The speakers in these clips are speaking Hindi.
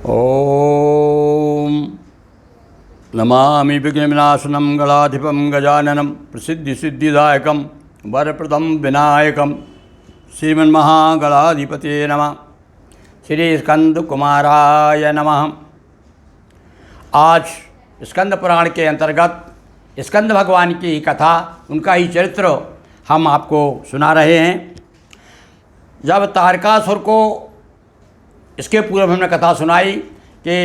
ओम नमामि विघ्नविनाशनं गणाधिपं गजाननं प्रसिद्धिसिद्धिदायकं वरप्रदं विनायकं श्रीमन्महागणाधिपतये नमः। श्री स्कंद कुमाराय नमः। आज स्कंद पुराण के अंतर्गत स्कंद भगवान की कथा, उनका ही चरित्र हम आपको सुना रहे हैं। जब तारकासुर को इसके पूर्व हमने कथा सुनाई कि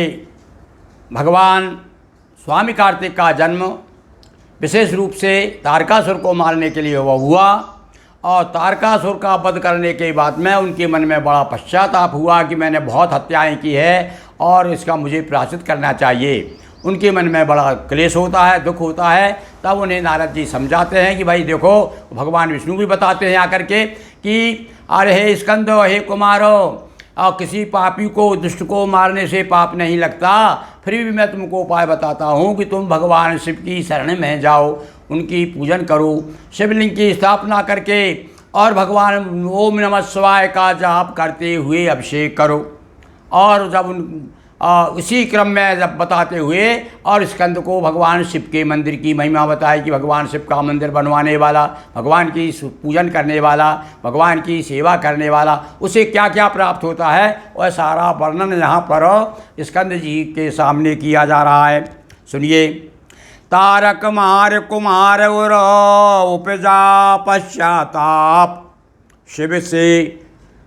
भगवान स्वामी कार्तिक का जन्म विशेष रूप से तारकासुर को मारने के लिए हुआ और तारकासुर का वध करने के बाद में उनके मन में बड़ा पश्चाताप हुआ कि मैंने बहुत हत्याएं की है और इसका मुझे प्रायश्चित करना चाहिए। उनके मन में बड़ा क्लेश होता है, दुख होता है। तब उन्हें नारद जी समझाते हैं कि भाई देखो, भगवान विष्णु भी बताते हैं आकर के कि अरे हे स्कंद, हे कुमारो, और किसी पापी को, दुष्ट को मारने से पाप नहीं लगता। फिर भी मैं तुमको उपाय बताता हूँ कि तुम भगवान शिव की शरण में जाओ, उनकी पूजन करो, शिवलिंग की स्थापना करके और भगवान ओम नमः शिवाय का जाप करते हुए अभिषेक करो। और जब उसी क्रम में जब बताते हुए और स्कंद को भगवान शिव के मंदिर की महिमा बताई कि भगवान शिव का मंदिर बनवाने वाला, भगवान की पूजन करने वाला, भगवान की सेवा करने वाला, उसे क्या क्या प्राप्त होता है, वह सारा वर्णन यहाँ पर स्कंद जी के सामने किया जा रहा है। सुनिए। तारक मार कुमार उर उपजा पश्चाताप, शिव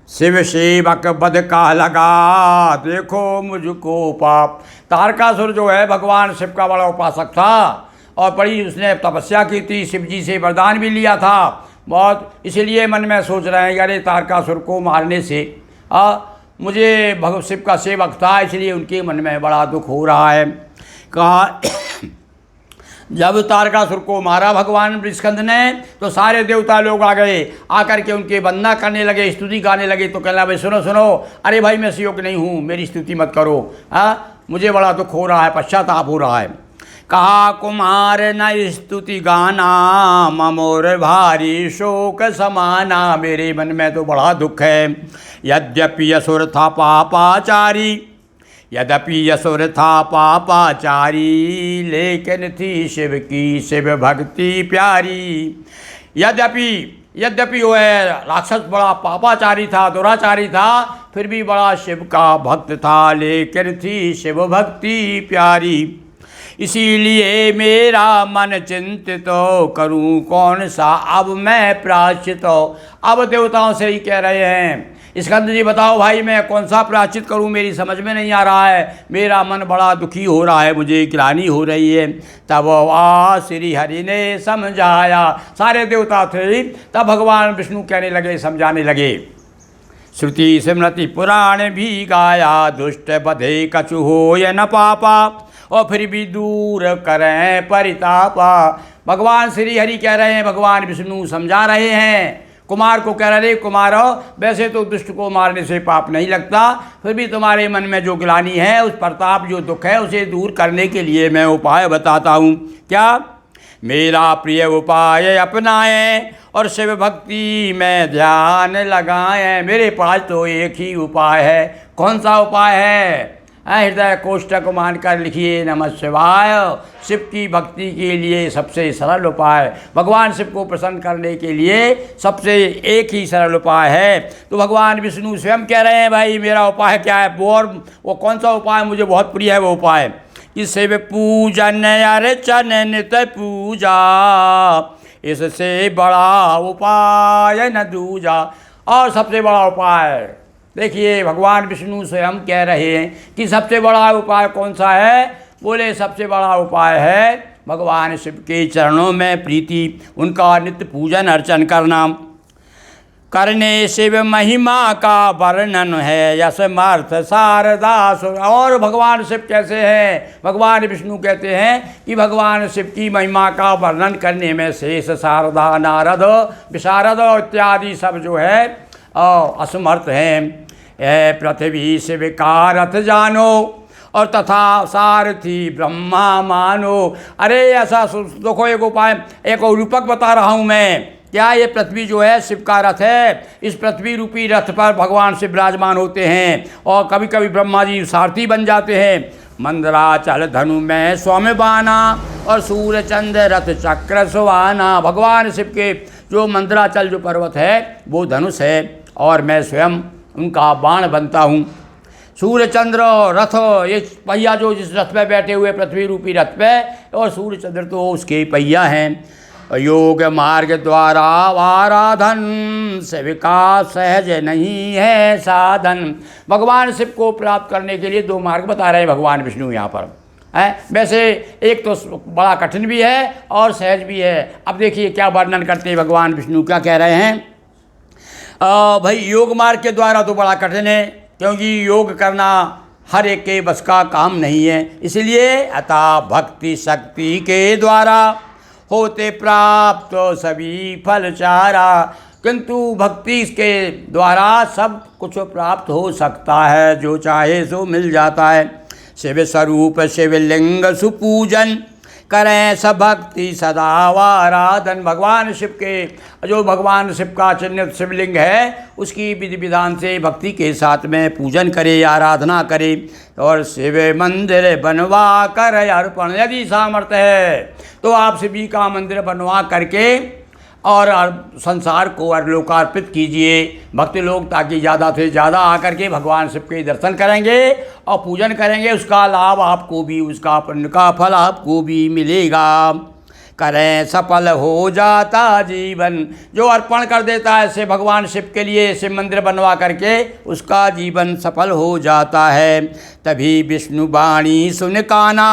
सेवक बध का लगा देखो मुझको पाप। तारकासुर जो है भगवान शिव का बड़ा उपासक था और बड़ी उसने तपस्या की थी, शिव जी से वरदान भी लिया था बहुत। इसलिए मन में सोच रहे हैं कि अरे तारकासुर को मारने से मुझे शिव का सेवक था, इसलिए उनके मन में बड़ा दुख हो रहा है। कहा जब तारकासुर को मारा भगवान स्कंद ने तो सारे देवता लोग आ गए, आकर के उनके वंदना करने लगे, स्तुति गाने लगे। तो कहना भाई सुनो सुनो, अरे भाई मैं योग्य नहीं हूँ, मेरी स्तुति मत करो, मुझे बड़ा दुख हो रहा है, पश्चाताप हो रहा है। कहा कुमार न स्तुति गाना, ममोर भारी शोक समाना। मेरे मन में तो बड़ा दुख है। यद्यपि असुर था पापाचारी, यद्यपि असुर था पापाचारी, लेकिन थी शिव की शिव भक्ति प्यारी। यद्यपि वह राक्षस बड़ा पापाचारी था, दुराचारी था, फिर भी बड़ा शिव का भक्त था, लेकिन थी शिव भक्ति प्यारी। इसीलिए मेरा मन चिंतित करूं कौन सा अब मैं प्रायश्चित। अब देवताओं से ही कह रहे हैं, स्कंद जी बताओ भाई मैं कौन सा प्रायश्चित करूं, मेरी समझ में नहीं आ रहा है, मेरा मन बड़ा दुखी हो रहा है, मुझे ग्लानि हो रही है। तब श्री हरि ने समझाया, सारे देवता थे, तब भगवान विष्णु कहने लगे, समझाने लगे। श्रुति स्मृति पुराण भी गाया, दुष्ट बधे कछु होय न पापा, और फिर भी दूर करें परितापा। भगवान श्री हरि कह रहे हैं, भगवान विष्णु समझा रहे हैं कुमार को, कह रहे कुमारो, वैसे तो दुष्ट को मारने से पाप नहीं लगता, फिर भी तुम्हारे मन में जो ग्लानि है, उस प्रताप जो दुख है, उसे दूर करने के लिए मैं उपाय बताता हूँ। क्या? मेरा प्रिय उपाय अपनाएं और शिव भक्ति में ध्यान लगाएं। मेरे पास तो एक ही उपाय है। कौन सा उपाय है? हृदय कोष्ठक मानकर लिखिए नमः शिवाय। शिव की भक्ति के लिए सबसे सरल उपाय, भगवान शिव को प्रसन्न करने के लिए सबसे एक ही सरल उपाय है। तो भगवान विष्णु स्वयं कह रहे हैं, भाई मेरा उपाय क्या है, वो कौन सा उपाय मुझे बहुत प्रिय है। वो उपाय कि शिव पूजन अर्चन नित पूजा, इससे बड़ा उपाय न दूजा। और सबसे बड़ा उपाय देखिए, भगवान विष्णु स्वयं कह रहे हैं कि सबसे बड़ा उपाय कौन सा है। बोले सबसे बड़ा उपाय है भगवान शिव के चरणों में प्रीति, उनका नित्य पूजन अर्चन करना। करने शिव महिमा का वर्णन है, यशमर्थ शारदा। और भगवान शिव कैसे हैं? भगवान विष्णु कहते हैं कि भगवान शिव की महिमा का वर्णन करने में शेष, शारदा, नारद, विशारद इत्यादि सब जो है असमर्थ हैं। पृथ्वी शिव का रथ जानो और तथा सारथी ब्रह्मा मानो। अरे ऐसा देखो, एक उपाय, एक रूपक बता रहा हूँ मैं क्या ये पृथ्वी जो है शिव का रथ है। इस पृथ्वी रूपी रथ पर भगवान शिव विराजमान होते हैं और कभी कभी ब्रह्मा जी सारथी बन जाते हैं। मंदराचल धनु में स्वामी बाना और सूर्य चंद्र रथ चक्र सुहाना। भगवान शिव के जो मंदराचल जो पर्वत है वो धनुष है और मैं स्वयं उनका बाण बनता हूँ। सूर्य चंद्र रथ ये पहिया जो जिस रथ पे बैठे हुए पृथ्वी रूपी रथ पे, और सूर्य चंद्र तो उसके पहिया हैं। योग मार्ग द्वारा आराधन सेविका सहज नहीं है साधन। भगवान शिव को प्राप्त करने के लिए 2 मार्ग बता रहे हैं भगवान विष्णु यहाँ पर है। वैसे एक तो बड़ा कठिन भी है और सहज भी है। अब देखिए क्या वर्णन करते हैं भगवान विष्णु, क्या कह रहे हैं। भाई योग मार्ग के द्वारा तो बड़ा कठिन है, क्योंकि योग करना हर एक के बस का काम नहीं है। इसलिए अतः भक्ति शक्ति के द्वारा होते प्राप्त सभी फल चारा। किंतु भक्ति के द्वारा सब कुछ प्राप्त हो सकता है, जो चाहे सो मिल जाता है। शिव स्वरूप शिवलिंग सुपूजन करें सब भक्ति सदा आराधन। भगवान शिव के जो भगवान शिव का चिन्हित शिवलिंग है उसकी विधि विधान से भक्ति के साथ में पूजन करे, आराधना करे और शिव मंदिर बनवा कर अर्पण। यदि सामर्थ्य है तो आप शिव जी का मंदिर बनवा करके और संसार को लोकार्पित कीजिए भक्त लोग, ताकि ज़्यादा से ज़्यादा आकर के भगवान शिव के दर्शन करेंगे और पूजन करेंगे। उसका लाभ आपको भी, उसका पुण्य का फल आपको भी मिलेगा। करें सफल हो जाता जीवन। जो अर्पण कर देता है ऐसे भगवान शिव के लिए शिव मंदिर बनवा करके, उसका जीवन सफल हो जाता है। तभी विष्णु वाणी सुन काना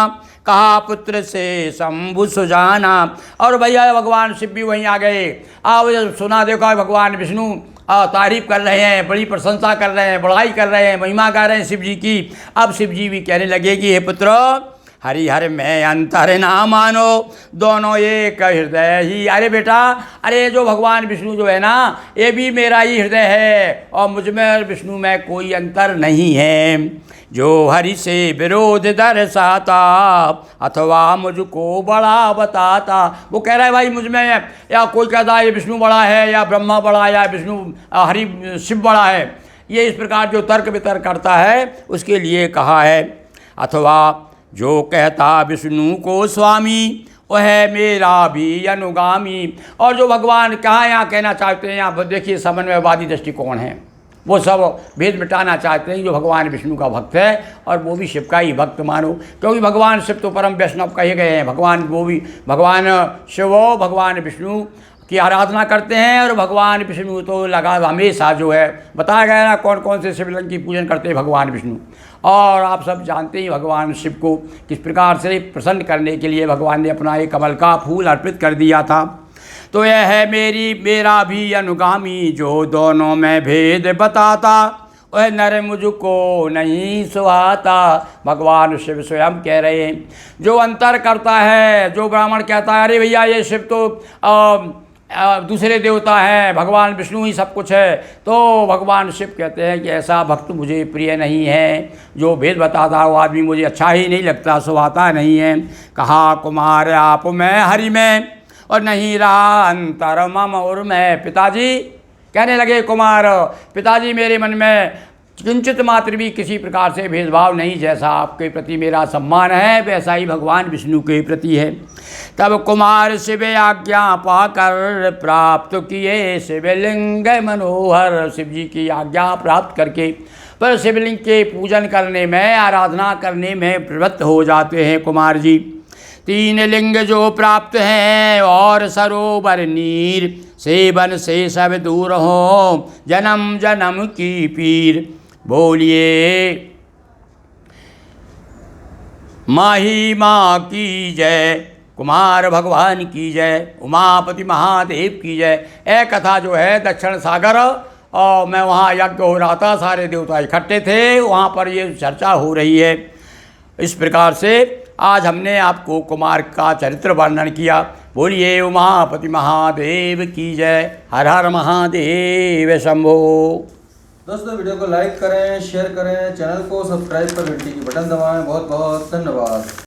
कहा पुत्र से शंभु सुजाना। और भैया भगवान शिव भी वहीं आ गए। अब सुना देखा भगवान विष्णु तारीफ कर रहे हैं, बड़ी प्रशंसा कर रहे हैं, बड़ाई कर रहे हैं, महिमा गा रहे हैं शिव जी की। अब शिव जी भी कहने लगे कि हे पुत्र हरिहर में अंतर ना मानो, दोनों एक हृदय ही। अरे बेटा, अरे जो भगवान विष्णु जो है ना, ये भी मेरा ही हृदय है और मुझ में और विष्णु में कोई अंतर नहीं है। जो हरि से विरोध दर्शाता अथवा मुझको बड़ा बताता। वो कह रहा है भाई मुझ में, या कोई कहता है ये विष्णु बड़ा है या ब्रह्मा बड़ा है या विष्णु हरि शिव बड़ा है, ये इस प्रकार जो तर्क वितर्क करता है उसके लिए कहा है। अथवा जो कहता विष्णु को स्वामी वह मेरा भी अनुगामी। और जो भगवान कहाँ यहाँ कहना चाहते हैं, यहाँ देखिए समन्वयवादी दृष्टिकोण है, वो सब भेद मिटाना चाहते हैं। जो भगवान विष्णु का भक्त है और वो भी शिव का ही भक्त मानो, क्योंकि भगवान शिव तो परम वैष्णव कहे गए हैं। भगवान वो भी भगवान शिव भगवान विष्णु की आराधना करते हैं और भगवान विष्णु तो लगा हमेशा जो है बताया गया ना कौन कौन से शिवलिंग की पूजन करते हैं भगवान विष्णु। और आप सब जानते ही भगवान शिव को किस प्रकार से प्रसन्न करने के लिए भगवान ने अपना एक कमल का फूल अर्पित कर दिया था। तो यह है मेरा भी अनुगामी, जो दोनों में भेद बताता वह नर मुझको नहीं सुहाता। भगवान शिव स्वयं कह रहे हैं जो अंतर करता है। जो ब्राह्मण कहता है अरे भैया ये शिव तो दूसरे देवता हैं, भगवान विष्णु ही सब कुछ है, तो भगवान शिव कहते हैं कि ऐसा भक्त मुझे प्रिय नहीं है। जो भेद बताता वो आदमी मुझे अच्छा ही नहीं लगता, सुहाता नहीं है। कहा कुमार आप में हरि में और नहीं रहा अंतर मम और मैं। पिताजी कहने लगे कुमार, पिताजी मेरे मन में किंचित मात्र भी किसी प्रकार से भेदभाव नहीं। जैसा आपके प्रति मेरा सम्मान है वैसा ही भगवान विष्णु के प्रति है। तब कुमार शिव आज्ञा पाकर प्राप्त किए शिवलिंग मनोहर। शिव जी की आज्ञा प्राप्त करके पर शिवलिंग के पूजन करने में, आराधना करने में प्रवृत्त हो जाते हैं कुमार जी। 3 लिंग जो प्राप्त हैं और सरोवर नीर, सेवन से सब दूर हो जन्म जन्म की पीर। बोलिए माही माँ की जय, कुमार भगवान की जय, उमापति महादेव की जय। एक कथा जो है दक्षिण सागर, और मैं वहाँ यज्ञ हो रहा था, सारे देवता इकट्ठे थे, वहाँ पर ये चर्चा हो रही है। इस प्रकार से आज हमने आपको कुमार का चरित्र वर्णन किया। बोलिए उमापति महादेव की जय। हर हर महादेव शंभो। दोस्तों वीडियो को लाइक करें, शेयर करें, चैनल को सब्सक्राइब कर घंटी की बटन दबाएं। बहुत बहुत धन्यवाद।